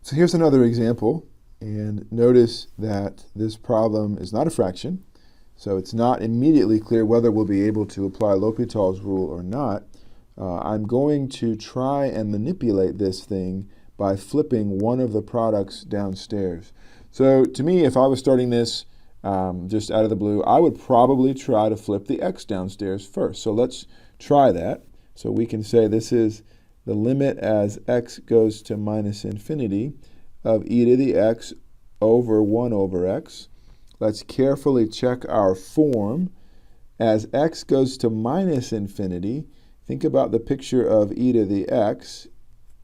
So here's another example, and notice that this problem is not a fraction, so it's not immediately clear whether we'll be able to apply L'Hopital's rule or not. I'm going to try and manipulate this thing by flipping one of the products downstairs. So to me, if I was starting this just out of the blue, I would probably try to flip the x downstairs first. So let's try that. So we can say this is the limit as x goes to minus infinity of e to the x over 1 over x. Let's carefully check our form. As x goes to minus infinity, think about the picture of e to the x.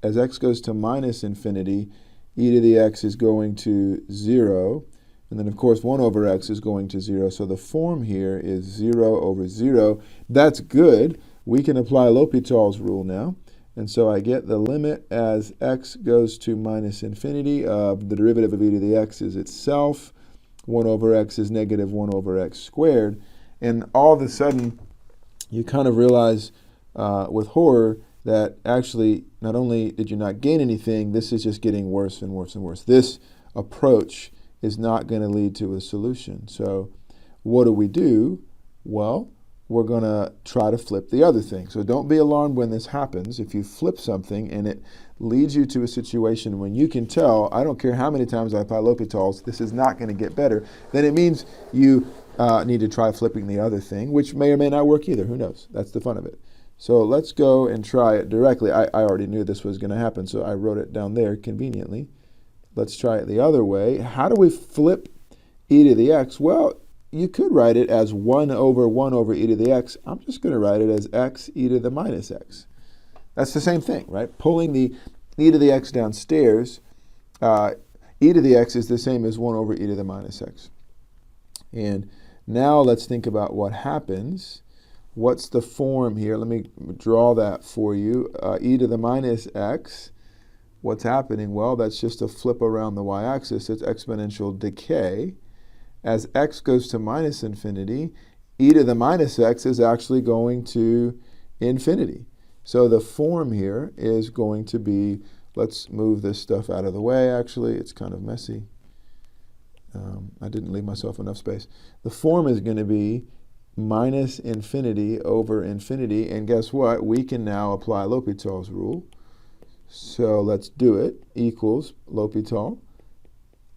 As x goes to minus infinity, e to the x is going to 0. And then, of course, 1 over x is going to 0. So the form here is 0 over 0. That's good. We can apply L'Hopital's rule now. And so I get the limit as x goes to minus infinity of the derivative of e to the x is itself. 1 over x is negative 1 over x squared. And all of a sudden, you kind of realize with horror that actually not only did you not gain anything, this is just getting worse and worse and worse. This approach is not going to lead to a solution. So what do? Well, we're going to try to flip the other thing. So don't be alarmed when this happens. If you flip something and it leads you to a situation when you can tell, I don't care how many times I apply L'Hopital's, this is not going to get better, then it means you need to try flipping the other thing, which may or may not work either. Who knows? That's the fun of it. So let's go and try it directly. I already knew this was going to happen, so I wrote it down there conveniently. Let's try it the other way. How do we flip e to the x? Well, you could write it as 1 over e to the x. I'm just going to write it as x e to the minus x. That's the same thing, right? Pulling the e to the x downstairs, e to the x is the same as 1 over e to the minus x. And now let's think about what happens. What's the form here? Let me draw that for you. E to the minus x. What's happening? Well, that's just a flip around the y-axis. It's exponential decay. As x goes to minus infinity, e to the minus x is actually going to infinity. So the form here is going to be, let's move this stuff out of the way, actually. It's kind of messy. I didn't leave myself enough space. The form is going to be minus infinity over infinity. And guess what? We can now apply L'Hopital's rule. So let's do it. Equals L'Hopital.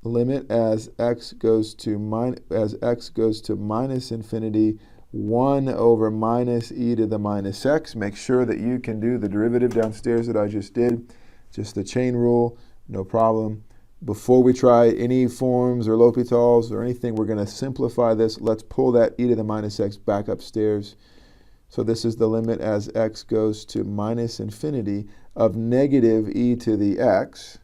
Limit as x goes to minus infinity, 1 over minus e to the minus x. Make sure that you can do the derivative downstairs that I just did. Just the chain rule, no problem. Before we try any forms or L'Hopital's or anything, we're going to simplify this. Let's pull that e to the minus x back upstairs. So this is the limit as x goes to minus infinity of negative e to the x.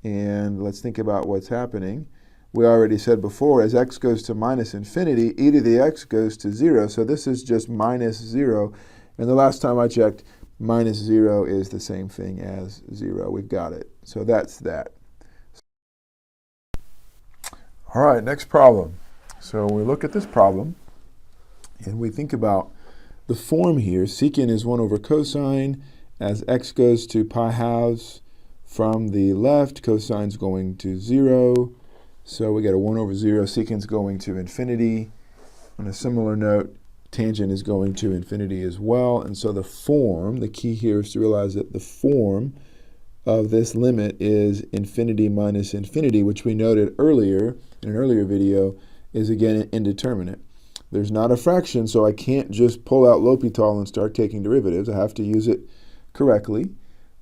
And let's think about what's happening. We already said before, as x goes to minus infinity, e to the x goes to 0. So this is just minus 0. And the last time I checked, minus 0 is the same thing as 0. We've got it. So that's that. All right, next problem. So we look at this problem, and we think about the form here. Secant is 1 over cosine. As x goes to pi halves from the left, cosine's going to 0. So we get a 1 over 0. Secant's going to infinity. On a similar note, tangent is going to infinity as well. And so the form, the key here is to realize that the form of this limit is infinity minus infinity, which we noted earlier in an earlier video is again indeterminate. There's not a fraction, so I can't just pull out L'Hopital and start taking derivatives. I have to use it correctly.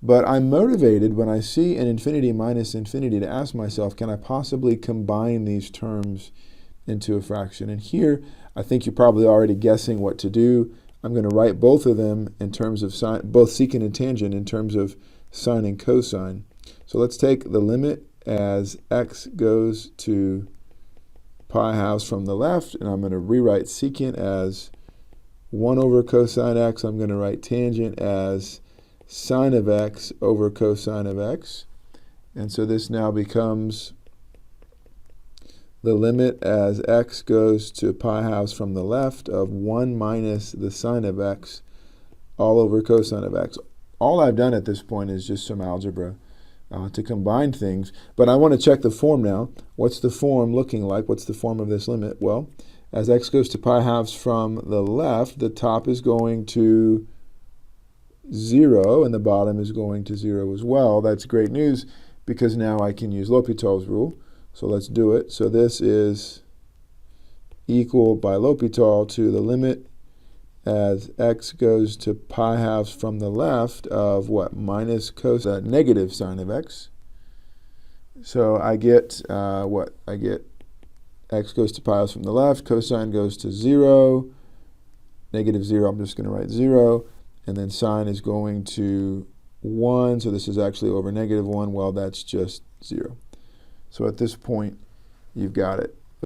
But I'm motivated when I see an infinity minus infinity to ask myself, can I possibly combine these terms into a fraction? And here, I think you're probably already guessing what to do. I'm going to write both of them in terms of sine, both secant and tangent in terms of sine and cosine. So let's take the limit as x goes to pi halves from the left, and I'm going to rewrite secant as 1 over cosine x. I'm going to write tangent as sine of x over cosine of x. And so this now becomes the limit as x goes to pi halves from the left of 1 minus the sine of x all over cosine of x. All I've done at this point is just some algebra. to combine things. But I want to check the form now. What's the form looking like? What's the form of this limit? Well, as x goes to pi halves from the left, the top is going to 0, and the bottom is going to 0 as well. That's great news, because now I can use L'Hopital's rule. So let's do it. So this is equal by L'Hopital to the limit as x goes to pi halves from the left of what? Minus negative sine of x. So I get what? I get x goes to pi halves from the left, cosine goes to 0, negative 0, I'm just going to write 0, and then sine is going to 1, so this is actually over negative 1. Well, that's just 0. So at this point, you've got it.